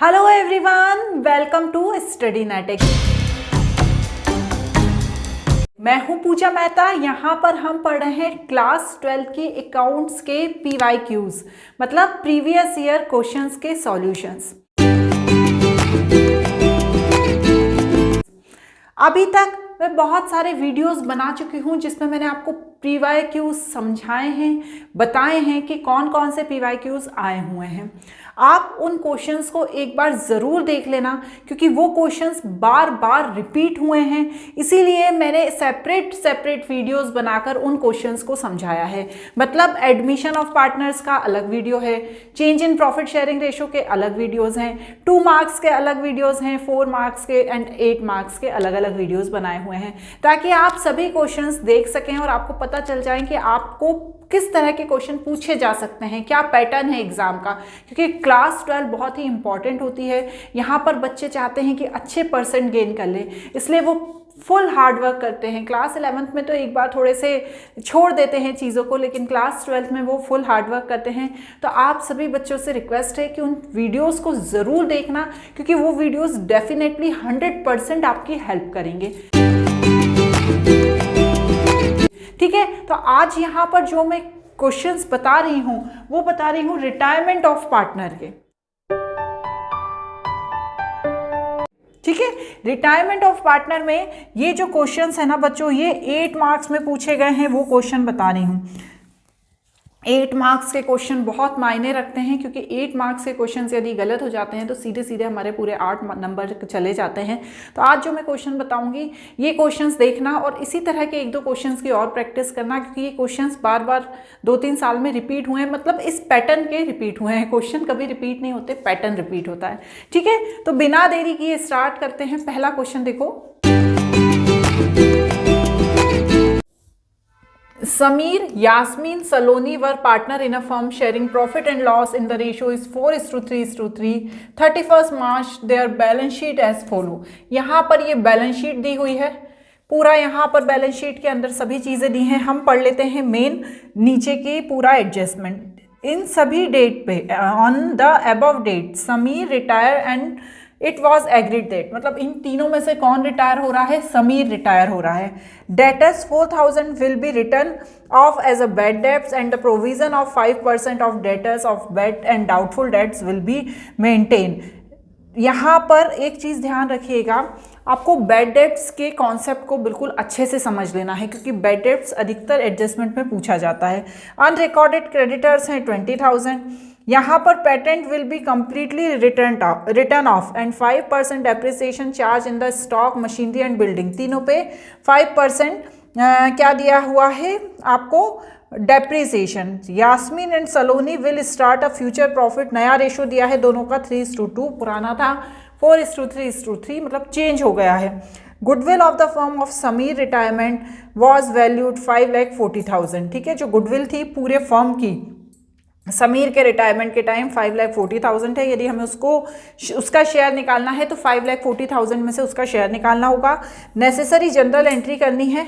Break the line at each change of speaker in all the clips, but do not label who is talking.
Hello everyone, welcome to Studynetic. मैं हूं पूजा मेहता। यहाँ पर हम पढ़ रहे हैं क्लास 12 के अकाउंट्स के PYQs, मतलब प्रीवियस ईयर क्वेश्चंस के सॉल्यूशंस। अभी तक मैं बहुत सारे वीडियोस बना चुकी हूँ जिसमें मैंने आपको PYQs समझाए हैं, बताए हैं कि कौन कौन से PYQs आए हुए हैं। आप उन क्वेश्चंस को एक बार ज़रूर देख लेना, क्योंकि वो क्वेश्चंस बार बार रिपीट हुए हैं। इसीलिए मैंने सेपरेट वीडियोस बनाकर उन क्वेश्चंस को समझाया है। मतलब एडमिशन ऑफ पार्टनर्स का अलग वीडियो है, change in profit sharing ratio के अलग वीडियोस हैं, 2 मार्क्स के अलग वीडियोस हैं, 4 मार्क्स के एंड 8 मार्क्स के अलग अलग वीडियोस बनाए हुए हैं, ताकि आप सभी क्वेश्चंस देख सकें और आपको पता चल जाए कि आपको किस तरह के क्वेश्चन पूछे जा सकते हैं, क्या पैटर्न है एग्जाम का। क्योंकि क्लास 12 बहुत ही इंपॉर्टेंट होती है। यहाँ पर बच्चे चाहते हैं कि अच्छे परसेंट गेन कर लें, इसलिए वो फुल हार्ड वर्क करते हैं। क्लास 11th में तो एक बार थोड़े से छोड़ देते हैं चीज़ों को, लेकिन क्लास 12th में वो फुल हार्ड वर्क करते हैं। तो आप सभी बच्चों से रिक्वेस्ट है कि उन वीडियोस को ज़रूर देखना, क्योंकि वो वीडियोस डेफिनेटली 100% आपकी हेल्प करेंगे। ठीक है, तो आज यहाँ पर जो मैं क्वेश्चंस बता रही हूँ वो बता रही हूँ रिटायरमेंट ऑफ पार्टनर के। ठीक है, रिटायरमेंट ऑफ पार्टनर में ये जो क्वेश्चंस है ना बच्चों, ये 8 मार्क्स में पूछे गए हैं, वो क्वेश्चन बता रही हूँ। 8 मार्क्स के क्वेश्चन बहुत मायने रखते हैं, क्योंकि 8 मार्क्स के क्वेश्चन यदि गलत हो जाते हैं तो सीधे सीधे हमारे पूरे 8 नंबर चले जाते हैं। तो आज जो मैं क्वेश्चन बताऊंगी ये क्वेश्चंस देखना, और इसी तरह के 1-2 क्वेश्चंस की और प्रैक्टिस करना, क्योंकि ये क्वेश्चंस बार बार 2-3 साल में रिपीट हुए हैं। मतलब इस पैटर्न के रिपीट हुए हैं, क्वेश्चन कभी रिपीट नहीं होते, पैटर्न रिपीट होता है। ठीक है, तो बिना देरी किए स्टार्ट करते हैं। पहला क्वेश्चन देखो, Samir, Yasmin, Saloni were partner in a firm sharing profit and loss in the ratio is 4:3:3. 31st March their balance sheet as follow. यहाँ पर ये बैलेंस शीट दी हुई है, पूरा यहाँ पर बैलेंस शीट के अंदर सभी चीज़ें दी हैं। हम पढ़ लेते हैं मेन, नीचे की पूरा एडजस्टमेंट। इन सभी डेट पे on the above date Sameer retire and it was agreed date, मतलब इन तीनों में से कौन रिटायर हो रहा है? समीर रिटायर हो रहा है। Debtors 4000 will be written off as a bad debts and the provision of 5% of debtors of bad and doubtful debts will be maintain. यहाँ पर एक चीज़ ध्यान रखिएगा, आपको बैड डेट्स के कॉन्सेप्ट को बिल्कुल अच्छे से समझ लेना है, क्योंकि बैड डेट्स अधिकतर एडजस्टमेंट में पूछा जाता है। अनरिकॉर्डेड क्रेडिटर्स हैं 20,000। यहाँ पर patent will be completely written off and 5% depreciation charge in the stock machinery and building. तीनों पे 5% क्या दिया हुआ है आपको? Depreciation. Yasmeen and Saloni will start a future profit, नया रेशो दिया है दोनों का 3:2, पुराना था 4:3:3, मतलब चेंज हो गया है। Goodwill of the firm of Sameer retirement was valued 5,40,000। ठीक है, जो गुडविल थी पूरे फर्म की समीर के रिटायरमेंट के टाइम 5,40,000 है। यदि हमें उसका शेयर निकालना है तो 5,40,000 में से उसका शेयर निकालना होगा। नेसेसरी जनरल एंट्री करनी है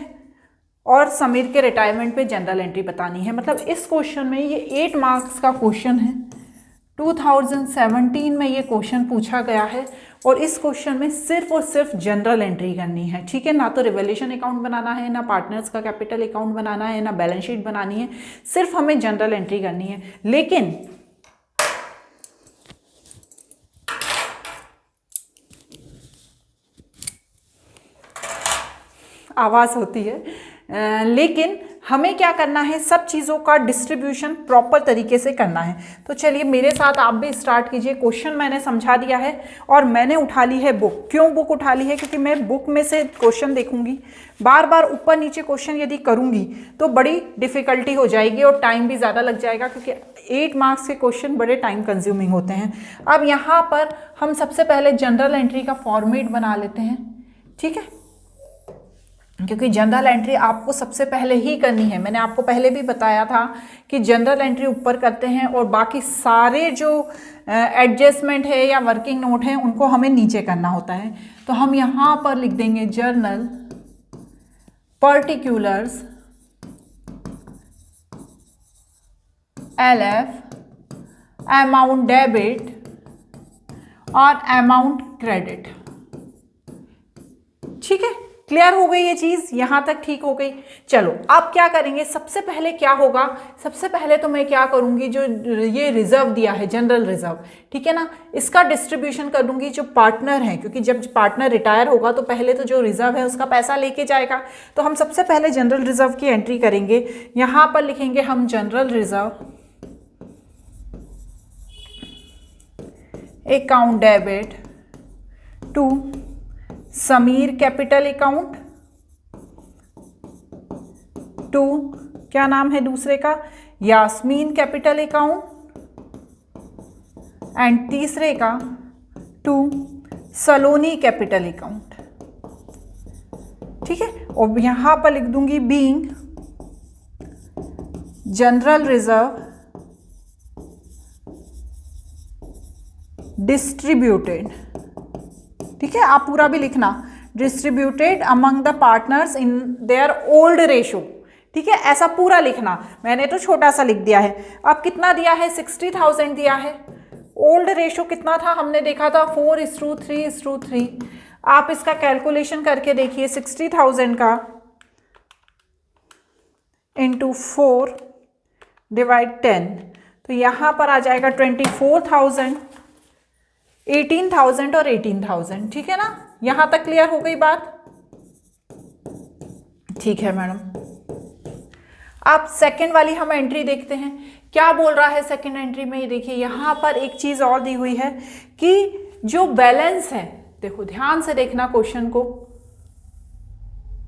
और समीर के रिटायरमेंट पे जनरल एंट्री बतानी है। मतलब इस क्वेश्चन में, ये 8 मार्क्स का क्वेश्चन है, 2017 में ये क्वेश्चन पूछा गया है, और इस क्वेश्चन में सिर्फ और सिर्फ जनरल एंट्री करनी है। ठीक है, ना तो रिवैल्यूएशन अकाउंट बनाना है, ना पार्टनर्स का कैपिटल अकाउंट बनाना है, ना बैलेंस शीट बनानी है, सिर्फ हमें जनरल एंट्री करनी है। लेकिन आवाज़ होती है, लेकिन हमें क्या करना है, सब चीज़ों का डिस्ट्रीब्यूशन प्रॉपर तरीके से करना है। तो चलिए मेरे साथ आप भी स्टार्ट कीजिए। क्वेश्चन मैंने समझा दिया है और मैंने उठा ली है बुक। क्यों बुक उठा ली है? क्योंकि मैं बुक में से क्वेश्चन देखूंगी, बार बार ऊपर नीचे क्वेश्चन यदि करूंगी तो बड़ी डिफिकल्टी हो जाएगी और टाइम भी ज़्यादा लग जाएगा, क्योंकि 8 मार्क्स के क्वेश्चन बड़े टाइम कंज्यूमिंग होते हैं। अब यहाँ पर हम सबसे पहले जनरल एंट्री का फॉर्मेट बना लेते हैं। ठीक है, क्योंकि जनरल एंट्री आपको सबसे पहले ही करनी है। मैंने आपको पहले भी बताया था कि जनरल एंट्री ऊपर करते हैं और बाकी सारे जो एडजस्टमेंट है या वर्किंग नोट है उनको हमें नीचे करना होता है। तो हम यहाँ पर लिख देंगे journal particulars LF amount debit और अमाउंट क्रेडिट। ठीक है, क्लियर हो गई ये चीज, यहां तक ठीक हो गई। चलो अब क्या करेंगे, सबसे पहले क्या होगा, सबसे पहले तो मैं क्या करूंगी, जो ये रिजर्व दिया है जनरल रिजर्व, ठीक है ना, इसका डिस्ट्रीब्यूशन कर दूंगी जो पार्टनर है, क्योंकि जब पार्टनर रिटायर होगा तो पहले तो जो रिजर्व है उसका पैसा लेके जाएगा। तो हम सबसे पहले जनरल रिजर्व की एंट्री करेंगे। यहां पर लिखेंगे हम general reserve account debit to Sameer capital account to, क्या नाम है दूसरे का, यास्मीन कैपिटल अकाउंट, एंड तीसरे का टू सलोनी कैपिटल अकाउंट। ठीक है, और यहां पर लिख दूंगी बीइंग जनरल रिजर्व डिस्ट्रीब्यूटेड। ठीक है, आप पूरा भी लिखना, distributed among the partners in their old ratio. ठीक है, ऐसा पूरा लिखना, मैंने तो छोटा सा लिख दिया है। अब कितना दिया है, 60,000 दिया है। ओल्ड रेशो कितना था, हमने देखा था 4:3:3। आप इसका कैलकुलेशन करके देखिए, 60,000 का इंटू 4 डिवाइड 10, तो यहाँ पर आ जाएगा 24,000, 18,000 और 18,000। ठीक है ना, यहां तक क्लियर हो गई बात। ठीक है मैडम, अब सेकंड वाली हम एंट्री देखते हैं, क्या बोल रहा है सेकंड एंट्री में। ये देखिए यहां पर एक चीज और दी हुई है कि जो बैलेंस है, देखो ध्यान से देखना क्वेश्चन को,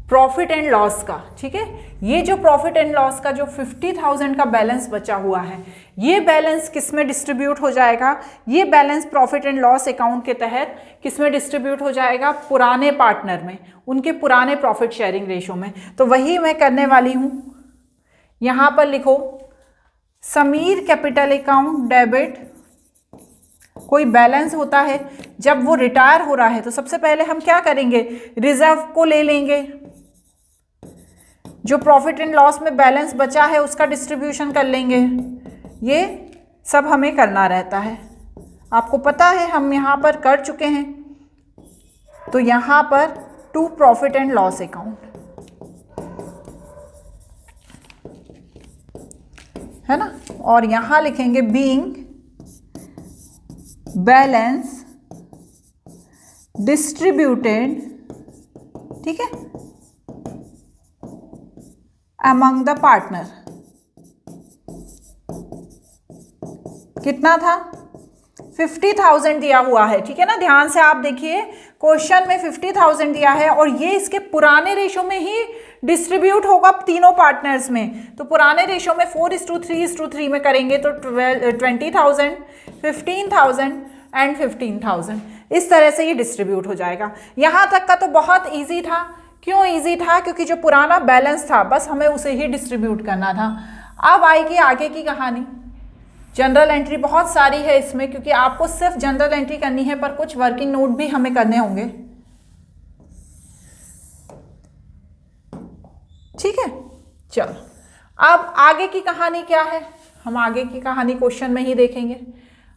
प्रॉफिट एंड लॉस का। ठीक है, ये जो प्रॉफिट एंड लॉस का जो 50,000 का बैलेंस बचा हुआ है, ये बैलेंस किस में डिस्ट्रीब्यूट हो जाएगा, ये balance profit and loss account के तहत किस में डिस्ट्रीब्यूट हो जाएगा, पुराने पार्टनर में, उनके पुराने प्रॉफिट शेयरिंग रेशो में। तो वही मैं करने वाली हूं। यहां पर लिखो समीर कैपिटल अकाउंट डेबिट, कोई बैलेंस होता है जब वो रिटायर हो रहा है तो सबसे पहले हम क्या करेंगे, रिजर्व को ले लेंगे, जो प्रॉफिट एंड लॉस में बैलेंस बचा है उसका डिस्ट्रीब्यूशन कर लेंगे। ये सब हमें करना रहता है, आपको पता है, हम यहाँ पर कर चुके हैं। तो यहाँ पर to profit and loss account है ना, और यहाँ लिखेंगे बीइंग बैलेंस डिस्ट्रीब्यूटेड, ठीक है, अमंग द पार्टनर। कितना था, 50,000 दिया हुआ है। ठीक है ना, ध्यान से आप देखिए, क्वेश्चन में 50,000 दिया है और ये इसके पुराने रेशो में ही डिस्ट्रीब्यूट होगा तीनों पार्टनर्स में। तो पुराने रेशो में 4:3:3 में करेंगे तो 20,000, 15,000 एंड 15,000, इस तरह से ये डिस्ट्रीब्यूट हो जाएगा। यहाँ तक का तो बहुत इजी था। क्यों इजी था, क्योंकि जो पुराना बैलेंस था बस हमें उसे ही डिस्ट्रीब्यूट करना था। अब आएगी आगे की कहानी। जनरल एंट्री बहुत सारी है इसमें, क्योंकि आपको सिर्फ जनरल एंट्री करनी है, पर कुछ वर्किंग नोट भी हमें करने होंगे। ठीक है, चलो अब आगे की कहानी क्या है, हम आगे की कहानी क्वेश्चन में ही देखेंगे।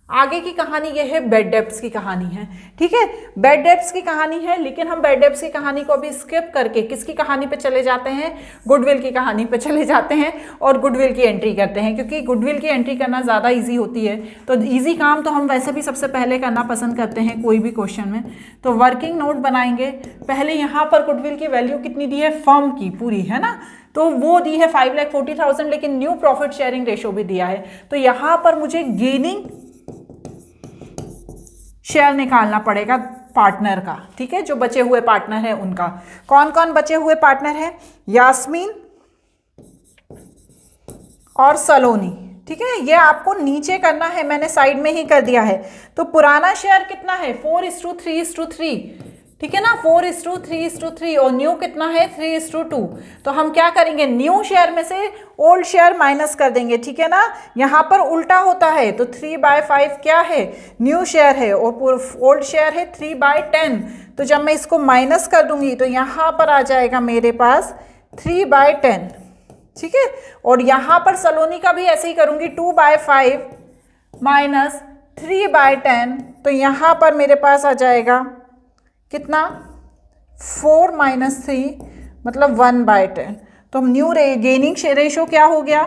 आगे की कहानी ये है, बेड डेब्ट्स की कहानी है। ठीक है, बेड डेब्ट्स की कहानी है, लेकिन हम बेड डेब्ट्स की कहानी को अभी स्किप करके किसकी कहानी पे चले जाते हैं, गुडविल की कहानी पे चले जाते हैं और गुडविल की एंट्री करते हैं, क्योंकि गुडविल की एंट्री करना ज़्यादा इजी होती है। तो इजी काम तो हम वैसे भी सबसे पहले करना पसंद करते हैं कोई भी क्वेश्चन में। तो वर्किंग नोट बनाएंगे। पहले यहाँ पर गुडविल की वैल्यू कितनी दी है, फर्म की पूरी, है ना, तो वो दी है 5,40,000, लेकिन न्यू प्रॉफिट शेयरिंग रेशो भी दिया है। तो यहाँ पर मुझे गेनिंग शेयर निकालना पड़ेगा पार्टनर का। ठीक है, जो बचे हुए पार्टनर है उनका। कौन कौन बचे हुए पार्टनर है, यास्मीन और सलोनी। ठीक है, ये आपको नीचे करना है, मैंने साइड में ही कर दिया है। तो पुराना शेयर कितना है, 4:3:3। ठीक है ना, 4:3:3 और न्यू कितना है, 3:2। तो हम क्या करेंगे, न्यू शेयर में से ओल्ड शेयर माइनस कर देंगे। ठीक है ना, यहाँ पर उल्टा होता है, तो 3/5 क्या है, न्यू शेयर है, और ओल्ड शेयर है 3/10। तो जब मैं इसको माइनस कर दूंगी तो यहाँ पर आ जाएगा मेरे पास 3/10। ठीक है, और यहाँ पर सलोनी का भी ऐसे ही करूंगी, 2/5 माइनस 3/10, तो यहाँ पर मेरे पास आ जाएगा कितना 4 - 3 मतलब 1/10। तो न्यू गेनिंग रेशो क्या हो गया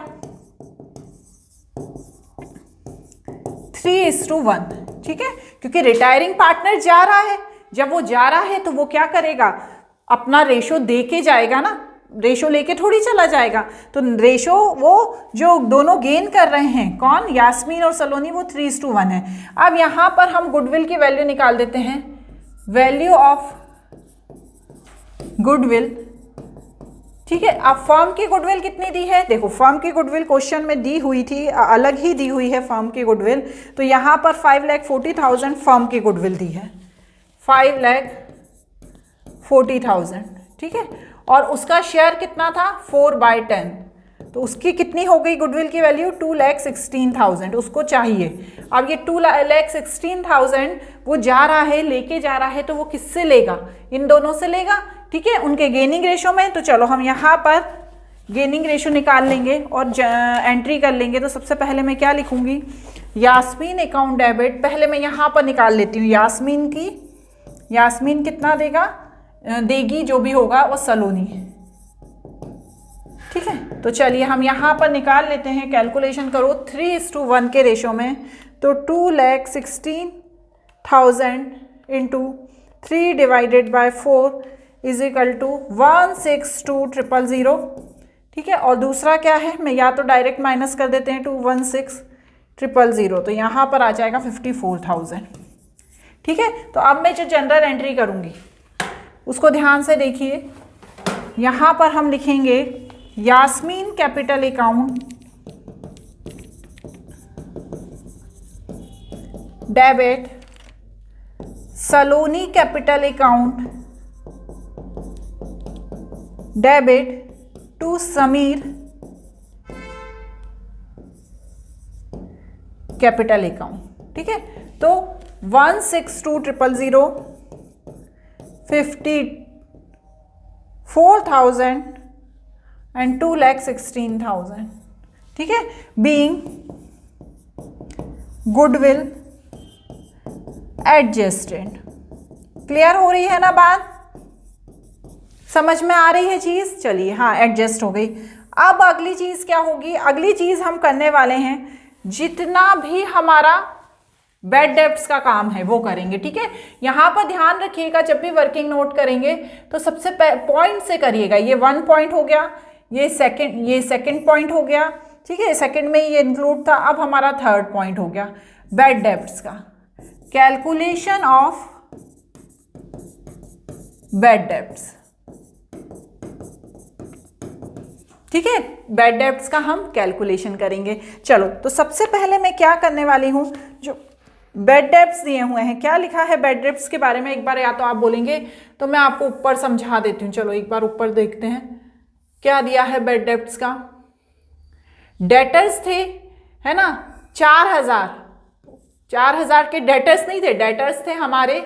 3:1। ठीक है, क्योंकि रिटायरिंग पार्टनर जा रहा है, जब वो जा रहा है तो वो क्या करेगा अपना रेशो दे के जाएगा ना, रेशो लेके थोड़ी चला जाएगा। तो रेशो वो जो दोनों गेन कर रहे हैं कौन यास्मीन और सलोनी वो 3:1 है। अब यहाँ पर हम गुडविल की वैल्यू निकाल देते हैं। वैल्यू ऑफ गुडविल, ठीक है। अब फर्म की गुडविल कितनी दी है, देखो फर्म की गुडविल क्वेश्चन में दी हुई थी, अलग ही दी हुई है फर्म की गुडविल। तो यहाँ पर 5,40,000 फर्म की गुडविल दी है, 5,40,000। ठीक है, और उसका शेयर कितना था 4/10, तो उसकी कितनी हो गई गुडविल की वैल्यू 2,16,000 उसको चाहिए। अब ये 2,16,000 वो जा रहा है, लेके जा रहा है, तो वो किससे लेगा, इन दोनों से लेगा। ठीक है, उनके गेनिंग रेशो में। तो चलो हम यहाँ पर गेनिंग रेशो निकाल लेंगे और एंट्री कर लेंगे। तो सबसे पहले मैं क्या लिखूंगी यास्मीन अकाउंट डेबिट, पहले मैं यहाँ पर निकाल लेती हूँ यास्मीन की। यास्मीन कितना देगी जो भी होगा वो सलोनी। ठीक है, तो चलिए हम यहाँ पर निकाल लेते हैं, कैलकुलेशन करो 3:1 के रेशो में। तो 2,16,000 into 3 divided by 4 is equal to 162,000। ठीक है, और दूसरा क्या है, मैं या तो डायरेक्ट माइनस कर देते हैं 216,000, तो यहाँ पर आ जाएगा 54,000। ठीक है, तो अब मैं जो जनरल एंट्री करूँगी उसको ध्यान से देखिए। यहाँ पर हम लिखेंगे Yasmeen capital account debit, Saloni capital account debit to Sameer capital account. ठीक है, तो 162,000 54,000 एंड 2,16,000। ठीक है, बीइंग गुडविल एडजस्टेड। क्लियर हो रही है ना बात, समझ में आ रही है चीज। चलिए हाँ, एडजस्ट हो गई। अब अगली चीज क्या होगी, अगली चीज हम करने वाले हैं जितना भी हमारा बैड डेब्ट्स का काम है वो करेंगे। ठीक है, यहाँ पर ध्यान रखिएगा जब भी वर्किंग नोट करेंगे तो सबसे पॉइंट से करिएगा। ये 1 पॉइंट हो गया, ये सेकंड पॉइंट हो गया। ठीक है, सेकंड में ये इंक्लूड था। अब हमारा थर्ड पॉइंट हो गया बैड डेब्ट्स का, कैलकुलेशन ऑफ बैड डेब्ट्स। ठीक है, बैड डेब्ट्स का हम कैलकुलेशन करेंगे। चलो, तो सबसे पहले मैं क्या करने वाली हूं, जो बैड डेब्ट्स दिए हुए हैं, क्या लिखा है बैड डेब्ट्स के बारे में, एक बार या तो आप बोलेंगे तो मैं आपको ऊपर समझा देती हूँ। चलो एक बार ऊपर देखते हैं क्या दिया है बैड डेब्ट्स का। डेटर्स थे, है ना, 4,000 के डेटर्स नहीं थे, डेटर्स थे हमारे,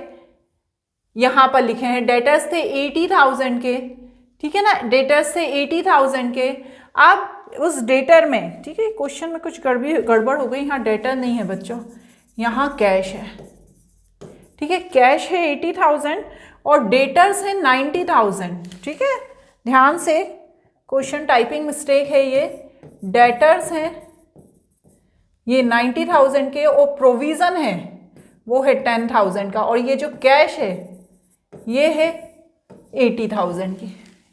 यहां पर लिखे हैं डेटर्स थे 80,000 के। ठीक है ना, डेटर्स थे 80,000 के। अब उस डेटर में, ठीक है, क्वेश्चन में कुछ गड़बड़ हो गई, यहाँ डेटर नहीं है बच्चों, यहाँ कैश है। ठीक है, कैश है 80,000 और डेटर्स है 90,000। ठीक है, ध्यान से, क्वेश्चन टाइपिंग मिस्टेक है ये, डेटर्स हैं ये 90,000 के और प्रोविजन है वो है 10,000 का, और ये जो कैश है ये है 80,000 की।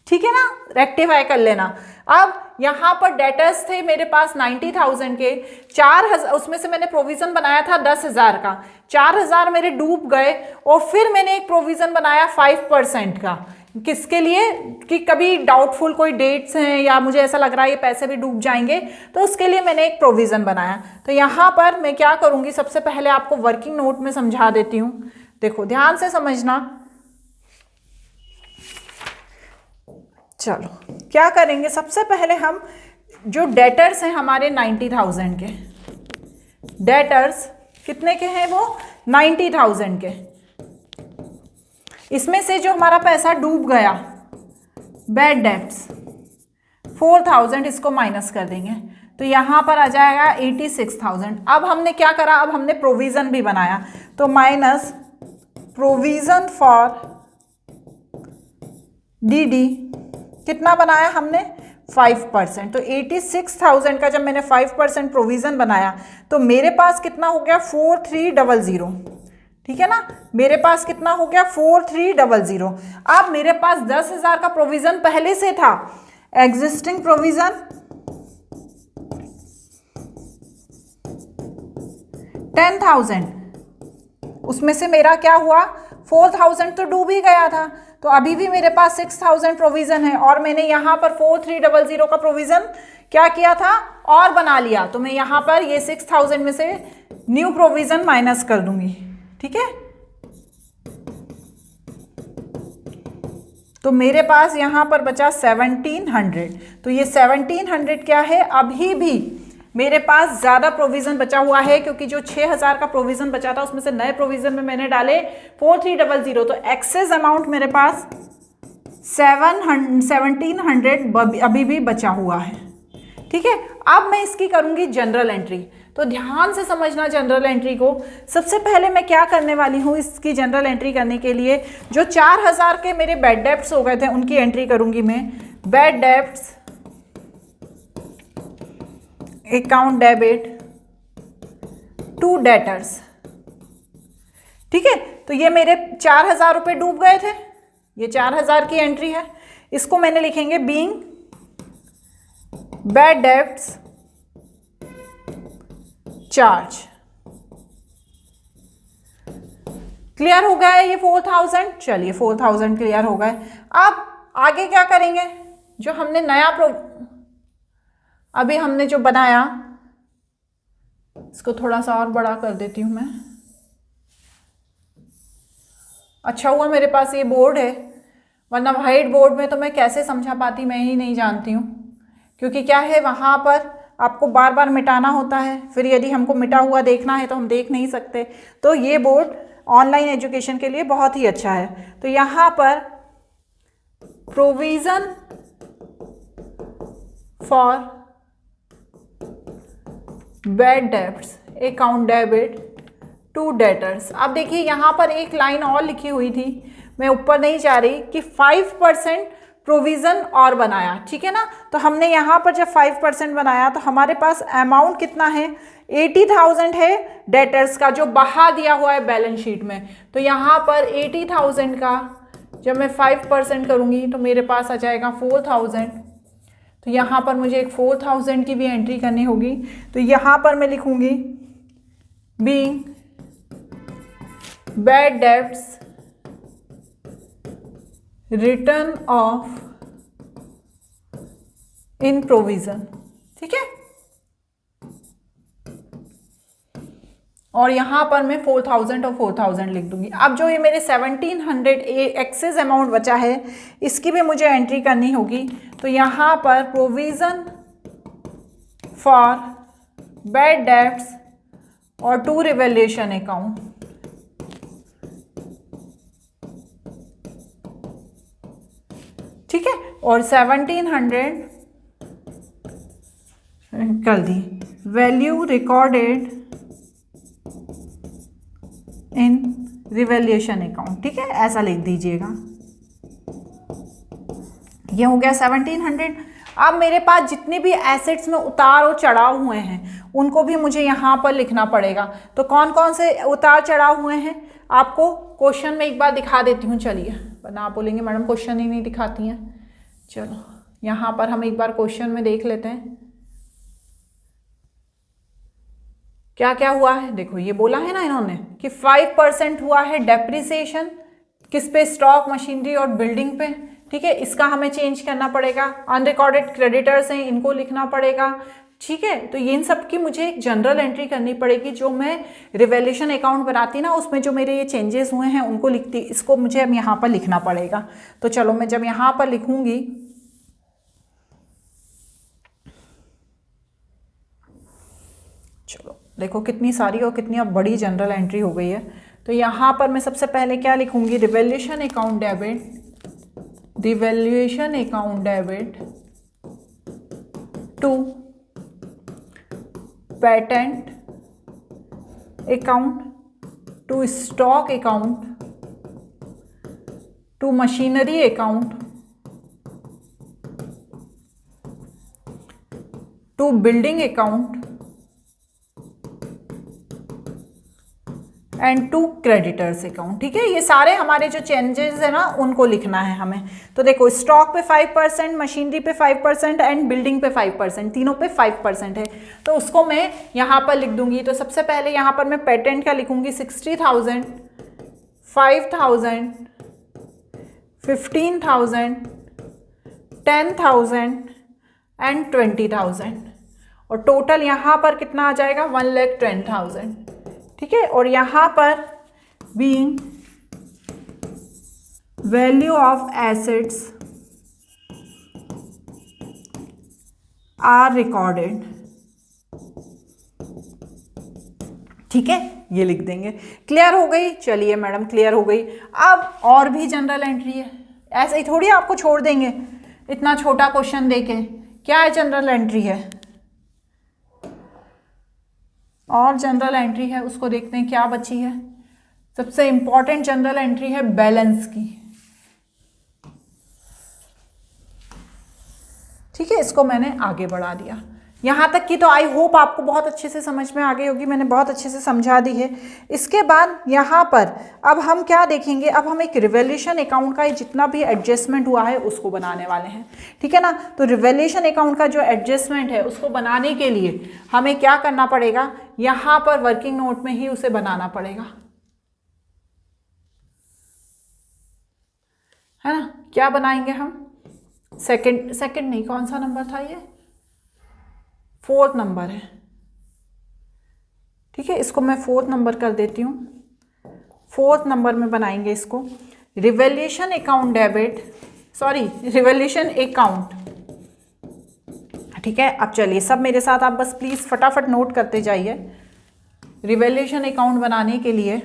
ठीक है ना, रेक्टिफाई कर लेना। अब यहाँ पर डेटर्स थे मेरे पास 90,000 के, 4,000 उसमें से मैंने प्रोविजन बनाया था 10,000 का, 4,000 मेरे डूब गए और फिर मैंने एक प्रोविजन बनाया 5% का। किसके लिए, कि कभी डाउटफुल कोई डेट्स हैं या मुझे ऐसा लग रहा है ये पैसे भी डूब जाएंगे, तो उसके लिए मैंने एक प्रोविजन बनाया। तो यहाँ पर मैं क्या करूँगी, सबसे पहले आपको वर्किंग नोट में समझा देती हूँ। देखो ध्यान से समझना। चलो क्या करेंगे, सबसे पहले हम जो डेटर्स हैं हमारे 90,000 के, डेटर्स कितने के हैं वो 90,000 के, इसमें से जो हमारा पैसा डूब गया बैड डेब्ट्स 4,000 इसको माइनस कर देंगे। तो यहाँ पर आ जाएगा 86,000। अब हमने क्या करा, अब हमने प्रोविजन भी बनाया, तो माइनस प्रोविजन फॉर डीडी कितना बनाया हमने 5%। तो 86,000 का जब मैंने 5% प्रोविजन बनाया तो मेरे पास कितना हो गया 4300। ठीक है ना, मेरे पास कितना हो गया 4300। अब मेरे पास 10,000 का प्रोविजन पहले से था, एग्जिस्टिंग प्रोविजन 10,000, उसमें से मेरा क्या हुआ 4,000 तो डूब ही गया था, तो अभी भी मेरे पास 6,000 प्रोविजन है और मैंने यहाँ पर 4300 का प्रोविजन क्या किया था और बना लिया। तो मैं यहाँ पर ये 6,000 में से न्यू प्रोविजन माइनस कर दूंगी। ठीक है, तो मेरे पास यहाँ पर बचा 1700। तो ये 1700 क्या है, अभी भी मेरे पास ज़्यादा प्रोविज़न बचा हुआ है, क्योंकि जो 6,000 का प्रोविज़न बचा था उसमें से नए प्रोविज़न में मैंने डाले 4300, तो एक्सेस अमाउंट मेरे पास 1700 अभी भी बचा हुआ है। ठीक है, अब मैं इसकी करूँगी जनरल एंट्री। तो ध्यान से समझना जनरल एंट्री को। सबसे पहले मैं क्या करने वाली हूँ, इसकी जनरल एंट्री करने के लिए जो 4,000 के मेरे बैड डेब्ट्स हो गए थे उनकी एंट्री करूँगी मैं। Bad debts account debit to debtors. ठीक है, तो ये मेरे 4,000 रुपये डूब गए थे, ये 4,000 की एंट्री है, इसको मैंने लिखेंगे being bad debts charge. Clear हो गया है ये 4,000। चलिए 4,000 क्लियर हो गए। अब आगे क्या करेंगे, जो हमने नया अभी हमने जो बनाया, इसको थोड़ा सा और बड़ा कर देती हूँ मैं। अच्छा हुआ मेरे पास ये बोर्ड है, वरना वाइट बोर्ड में तो मैं कैसे समझा पाती मैं ही नहीं जानती हूँ, क्योंकि क्या है वहाँ पर आपको बार बार मिटाना होता है, फिर यदि हमको मिटा हुआ देखना है तो हम देख नहीं सकते। तो ये बोर्ड ऑनलाइन एजुकेशन के लिए बहुत ही अच्छा है। तो यहाँ पर provision for bad debts account debit to debtors. अब देखिए यहाँ पर एक लाइन और लिखी हुई थी, मैं ऊपर नहीं जा रही, कि 5% प्रोविज़न और बनाया। ठीक है ना, तो हमने यहाँ पर जब 5% बनाया तो हमारे पास अमाउंट कितना है 80,000 है डेटर्स का, जो बहा दिया हुआ है बैलेंस शीट में। तो यहाँ पर 80,000 का जब मैं 5% करूँगी तो मेरे पास आ जाएगा 4,000। तो यहाँ पर मुझे एक 4,000 की भी एंट्री करनी होगी। तो यहाँ पर मैं लिखूँगी being bad debts return of in provision. ठीक है, और यहाँ पर मैं 4,000 और 4,000 लिख दूंगी। अब जो ये मेरे 1700 एक्सेस अमाउंट बचा है, इसकी भी मुझे एंट्री करनी होगी। तो यहाँ पर प्रोविज़न फॉर बैड डेब्ट्स और टू रिवैल्यूएशन अकाउंट। ठीक है, और 1700 कर दी value recorded in revaluation account. ठीक है, ऐसा लिख दीजिएगा। ये हो गया 1700। अब मेरे पास जितने भी एसेट्स में उतार और चढ़ाव हुए हैं उनको भी मुझे यहाँ पर लिखना पड़ेगा। तो कौन कौन से उतार चढ़ाव हुए हैं आपको क्वेश्चन में एक बार दिखा देती हूँ। चलिए, वरना आप बोलेंगे मैडम क्वेश्चन ही नहीं दिखाती हैं। चलो यहाँ पर हम एक बार क्वेश्चन में देख लेते हैं क्या क्या हुआ है। देखो ये बोला है ना इन्होंने कि 5% हुआ है डेप्रिसिएशन, किस पे, स्टॉक, मशीनरी और बिल्डिंग पे। ठीक है, इसका हमें चेंज करना पड़ेगा। अनरिकॉर्डेड क्रेडिटर्स हैं, इनको लिखना पड़ेगा। ठीक है, तो इन सब की मुझे एक जनरल एंट्री करनी पड़ेगी। जो मैं रिवैल्यूएशन अकाउंट बनाती ना, उसमें जो मेरे ये चेंजेस हुए हैं उनको लिखती, इसको मुझे अब यहाँ पर लिखना पड़ेगा। तो चलो मैं जब यहाँ पर लिखूंगी, चलो देखो कितनी सारी और कितनी अब बड़ी जनरल एंट्री हो गई है। तो यहाँ पर मैं सबसे पहले क्या लिखूंगी, revaluation account debit, revaluation account debit to patent account, to stock account, to machinery account, to building account and to creditors account. ठीक है, ये सारे हमारे जो चेंजेस है ना उनको लिखना है हमें। तो देखो स्टॉक पे 5%, मशीनरी पे 5% एंड बिल्डिंग पे 5%, तीनों पे 5% है। तो उसको मैं यहाँ पर लिख दूंगी। तो सबसे पहले यहाँ पर मैं पेटेंट का लिखूंगी 60,000, 5,000, 15,000, 10,000 एंड 20,000, और टोटल यहाँ पर कितना आ जाएगा 1,10,000। ठीक है, और यहाँ पर being value of assets are recorded. ठीक है, ये लिख देंगे। क्लियर हो गई? चलिए मैडम क्लियर हो गई। अब और भी जनरल एंट्री है, ऐसे ही थोड़ी आपको छोड़ देंगे इतना छोटा क्वेश्चन देके। क्या है जनरल एंट्री है, और जनरल एंट्री है, उसको देखते हैं क्या बची है। सबसे इंपॉर्टेंट जनरल एंट्री है बैलेंस की। ठीक है, इसको मैंने आगे बढ़ा दिया। यहाँ तक की तो आई होप आपको बहुत अच्छे से समझ में आ गई होगी, मैंने बहुत अच्छे से समझा दी है। इसके बाद यहाँ पर अब हम क्या देखेंगे, अब हम एक रिवैल्यूएशन अकाउंट का जितना भी एडजस्टमेंट हुआ है उसको बनाने वाले हैं। ठीक है ना, तो रिवैल्यूएशन अकाउंट का जो एडजस्टमेंट है उसको बनाने के लिए हमें क्या करना पड़ेगा, यहाँ पर वर्किंग नोट में ही उसे बनाना पड़ेगा, है ना। क्या बनाएंगे हम, सेकंड नहीं, कौन सा नंबर था ये, 4th नंबर है। ठीक है, इसको मैं 4th नंबर कर देती हूँ। 4th नंबर में बनाएंगे इसको revaluation account debit, sorry revaluation account. ठीक है, अब चलिए सब मेरे साथ आप बस प्लीज फटाफट नोट करते जाइए। रिवैल्यूएशन अकाउंट बनाने के लिए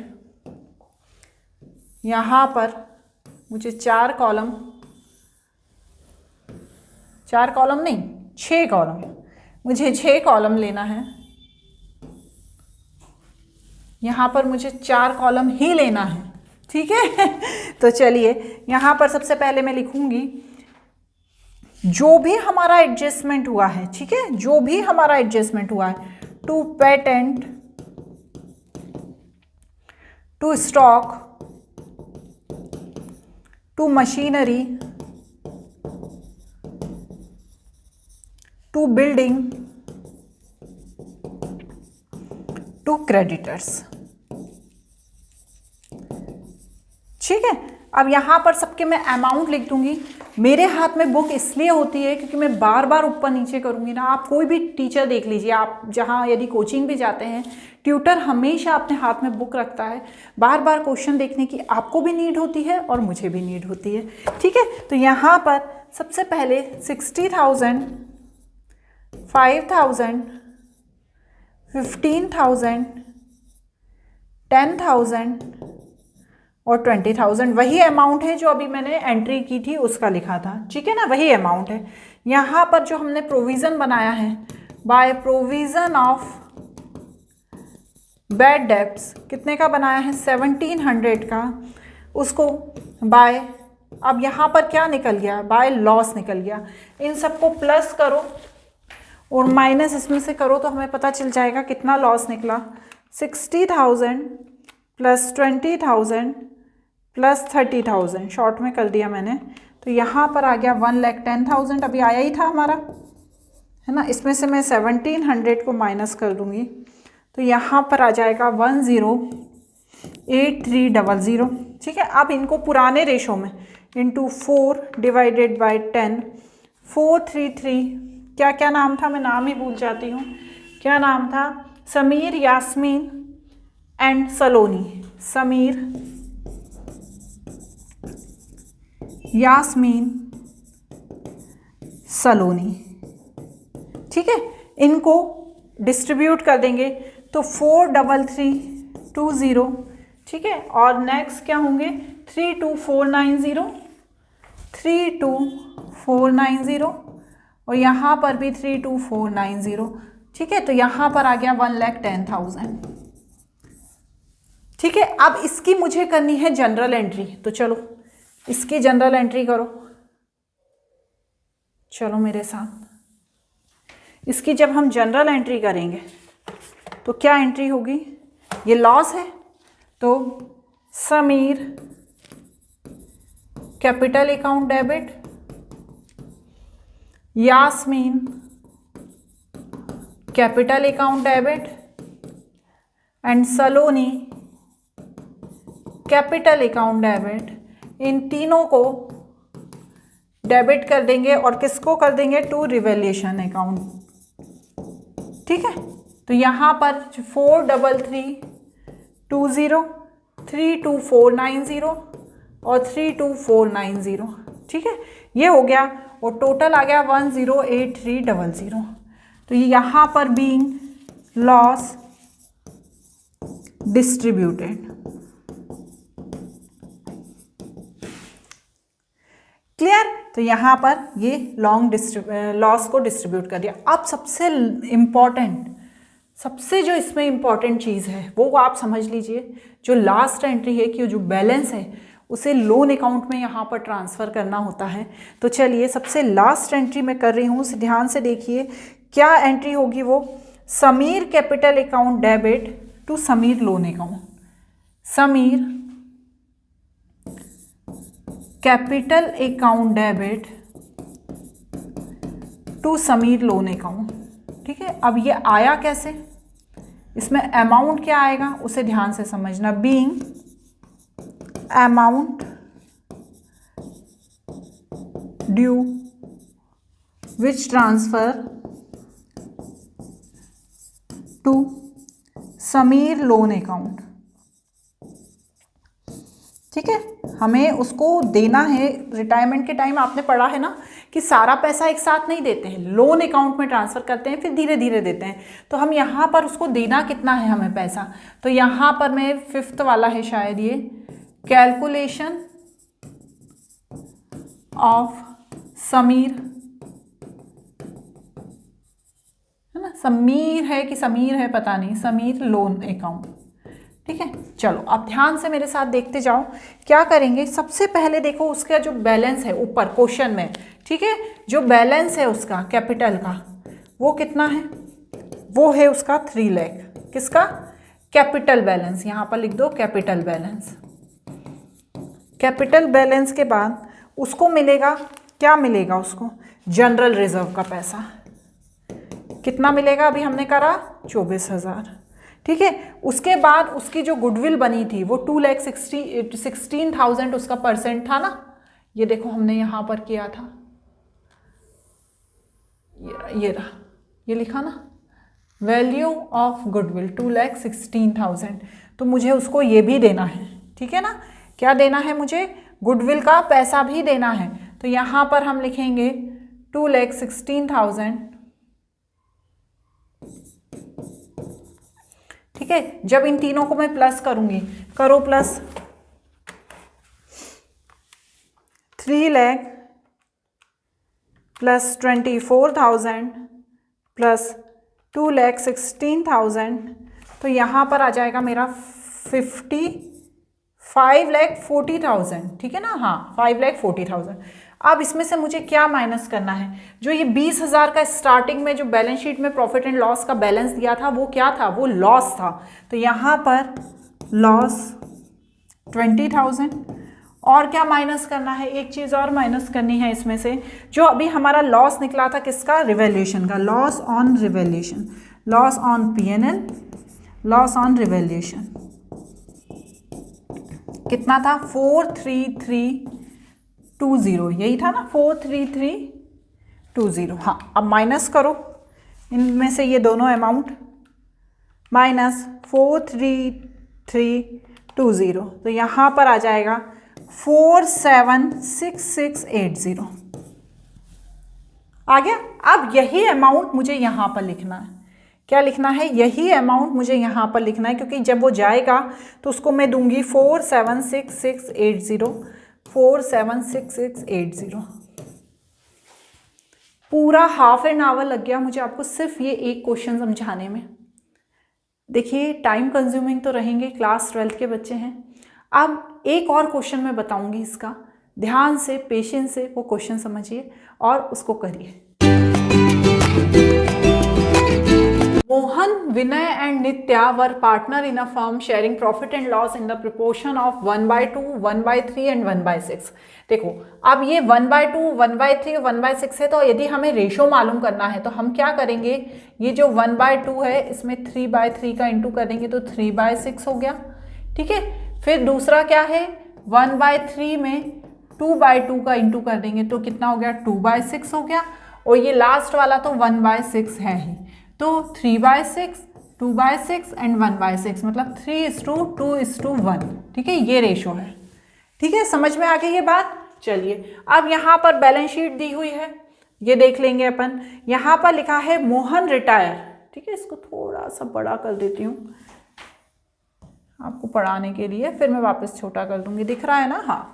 यहाँ पर मुझे 4 कॉलम नहीं 6 कॉलम, मुझे 6 कॉलम लेना है। यहाँ पर मुझे 4 कॉलम ही लेना है। ठीक है तो चलिए यहाँ पर सबसे पहले मैं लिखूंगी जो भी हमारा एडजस्टमेंट हुआ है। ठीक है, जो भी हमारा एडजस्टमेंट हुआ है, to patent, to stock, to machinery, to building, to creditors. ठीक है, अब यहां पर सबके मैं अमाउंट लिख दूंगी। मेरे हाथ में बुक इसलिए होती है क्योंकि मैं बार बार ऊपर नीचे करूंगी ना। आप कोई भी टीचर देख लीजिए, आप जहां यदि कोचिंग भी जाते हैं, ट्यूटर हमेशा अपने हाथ में बुक रखता है। बार बार क्वेश्चन देखने की आपको भी नीड होती है और मुझे भी नीड होती है। ठीक है, तो यहाँ पर सबसे पहले 60,000, 5,000, 15,000, 10,000 और 20,000 वही अमाउंट है जो अभी मैंने एंट्री की थी उसका लिखा था। ठीक है ना, वही अमाउंट है। यहाँ पर जो हमने प्रोविज़न बनाया है, by provision of bad debts, कितने का बनाया है 1700 का, उसको बाय, अब यहाँ पर क्या निकल गया, बाय लॉस निकल गया। इन सबको प्लस करो और माइनस इसमें से करो तो हमें पता चल जाएगा कितना लॉस निकला। 60,000 प्लस 20,000 प्लस 30,000, शॉर्ट में कर दिया मैंने। तो यहाँ पर आ गया 1,10,000, अभी आया ही था हमारा, है ना। इसमें से मैं 1700 को माइनस कर दूंगी तो यहाँ पर आ जाएगा 10,8300। ठीक है, अब इनको पुराने रेशो में इंटू 4 डिवाइडेड बाय 10, 433, क्या क्या नाम था, मैं नाम ही भूल जाती हूँ, क्या नाम था, समीर, यास्मीन एंड सलोनी। समीर, यास्मीन, सलोनी। ठीक है, इनको डिस्ट्रीब्यूट कर देंगे तो 43320। ठीक है, और नेक्स्ट क्या होंगे 32490, 32490 और यहाँ पर भी 32490। ठीक है, तो यहां पर आ गया 1,10,000। ठीक है, अब इसकी मुझे करनी है जनरल एंट्री, तो चलो इसकी जनरल एंट्री करो, चलो मेरे साथ। इसकी जब हम जनरल एंट्री करेंगे तो क्या एंट्री होगी, ये लॉस है तो Sameer capital account debit, Yasmeen capital account debit and Saloni capital account debit. इन तीनों को डेबिट कर देंगे और किसको कर देंगे, टू रिवैल्यूएशन अकाउंट। ठीक है, तो यहां पर 43320, 32490 और 32490। ठीक है, ये हो गया और टोटल आ गया 108300। तो यहां पर बीइंग लॉस डिस्ट्रीब्यूटेड। क्लियर, तो यहां पर ये लॉस को डिस्ट्रीब्यूट कर दिया। अब सबसे इम्पॉर्टेंट, सबसे जो इसमें इम्पॉर्टेंट चीज़ है वो आप समझ लीजिए, जो लास्ट एंट्री है कि जो बैलेंस है उसे लोन अकाउंट में यहाँ पर ट्रांसफ़र करना होता है। तो चलिए सबसे लास्ट एंट्री मैं कर रही हूँ, ध्यान से देखिए क्या एंट्री होगी वो, Sameer capital account debit to Sameer loan account, Sameer capital account debit to Sameer loan account. ठीक है, अब ये आया कैसे, इसमें अमाउंट क्या आएगा उसे ध्यान से समझना, being amount due which transfer to Sameer loan account. ठीक है, हमें उसको देना है, रिटायरमेंट के टाइम आपने पढ़ा है ना कि सारा पैसा एक साथ नहीं देते हैं, लोन अकाउंट में ट्रांसफ़र करते हैं फिर धीरे धीरे देते हैं। तो हम यहाँ पर उसको देना कितना है हमें पैसा, तो यहाँ पर मैं 5th वाला है शायद ये, कैलकुलेशन ऑफ समीर, है ना, समीर है कि समीर है पता नहीं, समीर लोन अकाउंट। ठीक है, चलो अब ध्यान से मेरे साथ देखते जाओ क्या करेंगे। सबसे पहले देखो उसका जो बैलेंस है ऊपर क्वेश्चन में, ठीक है, जो बैलेंस है उसका कैपिटल का वो कितना है, वो है उसका 3 लाख। किसका, कैपिटल बैलेंस, यहाँ पर लिख दो कैपिटल बैलेंस। कैपिटल बैलेंस के बाद उसको मिलेगा, क्या मिलेगा उसको, जनरल रिजर्व का पैसा कितना मिलेगा, अभी हमने करा 24,000। ठीक है, उसके बाद उसकी जो गुडविल बनी थी वो 2,16,000 उसका परसेंट था ना, ये देखो हमने यहाँ पर किया था, ये रहा, ये लिखा ना, वैल्यू ऑफ गुडविल 2,16,000। तो मुझे उसको ये भी देना है, ठीक है ना, क्या देना है मुझे, गुडविल का पैसा भी देना है। तो यहाँ पर हम लिखेंगे 2,16,000। ठीक है, जब इन तीनों को मैं प्लस करूंगी, करो प्लस, 3 लाख प्लस 24,000 प्लस 2,16,000, तो यहाँ पर आ जाएगा मेरा 5,40,000। ठीक है ना, हाँ 5,40,000। अब इसमें से मुझे क्या माइनस करना है, जो ये 20,000 का स्टार्टिंग में जो बैलेंस शीट में प्रॉफिट एंड लॉस का बैलेंस दिया था वो क्या था, वो लॉस था। तो यहाँ पर लॉस 20,000। और क्या माइनस करना है, एक चीज़ और माइनस करनी है इसमें से, जो अभी हमारा लॉस निकला था किसका, रिवैल्यूएशन का, loss on revaluation, loss on P&L, loss on revaluation कितना था, 43320, यही था ना, 43320। हाँ, अब माइनस करो इनमें से ये दोनों अमाउंट, माइनस 43320, तो यहाँ पर आ जाएगा 476680 आ गया। अब यही अमाउंट मुझे यहाँ पर लिखना है, क्या लिखना है, यही अमाउंट मुझे यहाँ पर लिखना है, क्योंकि जब वो जाएगा तो उसको मैं दूंगी 476680, 476680। पूरा हाफ एन आवर लग गया मुझे आपको सिर्फ ये एक क्वेश्चन समझाने में। देखिए टाइम कंज्यूमिंग तो रहेंगे, क्लास 12th के बच्चे हैं। अब एक और क्वेश्चन मैं बताऊंगी, इसका ध्यान से पेशेंस से वो क्वेश्चन समझिए और उसको करिए। Mohan, Vinay and Nitya were partner in a firm sharing profit and loss in the proportion of 1/2, 1/3 and 1/6। देखो अब ये 1/2, 1/3 और 1/6 है, तो यदि हमें रेशो मालूम करना है तो हम क्या करेंगे, ये जो 1/2 है इसमें 3/3 का इंटू करेंगे तो 3/6 हो गया। ठीक है, फिर दूसरा क्या है, 1/3 में 2/2 का इंटू कर देंगे तो कितना हो गया, 2/6 हो गया। और ये लास्ट वाला तो 1/6 है ही, तो 3/6, 2/6 एंड 1/6 मतलब 3:2:1। ठीक है, ये रेशो है। ठीक है, समझ में आ गई ये बात। चलिए अब यहाँ पर बैलेंस शीट दी हुई है, ये देख लेंगे अपन। यहाँ पर लिखा है मोहन रिटायर। ठीक है, इसको थोड़ा सा बड़ा कर देती हूँ आपको पढ़ाने के लिए, फिर मैं वापस छोटा कर दूंगी। दिख रहा है ना? हाँ।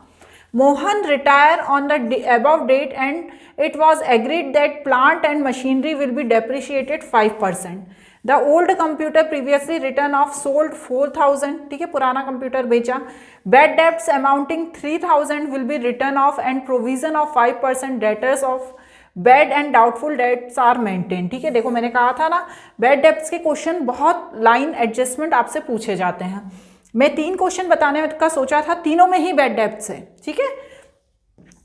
Mohan retire on the above date and it was agreed that plant and machinery will be depreciated 5%. The old computer previously written off sold 4,000. ठीक है, पुराना कंप्यूटर बेचा। Bad debts amounting 3,000 will be written off and provision of 5% debtors of bad and doubtful debts are maintained. ठीक है, देखो मैंने कहा था ना, bad debts के क्वेश्चन बहुत लाइन एडजस्टमेंट आपसे पूछे जाते हैं। मैं 3 क्वेश्चन बताने का सोचा था, तीनों में ही बैड डेब्ट्स है। ठीक है,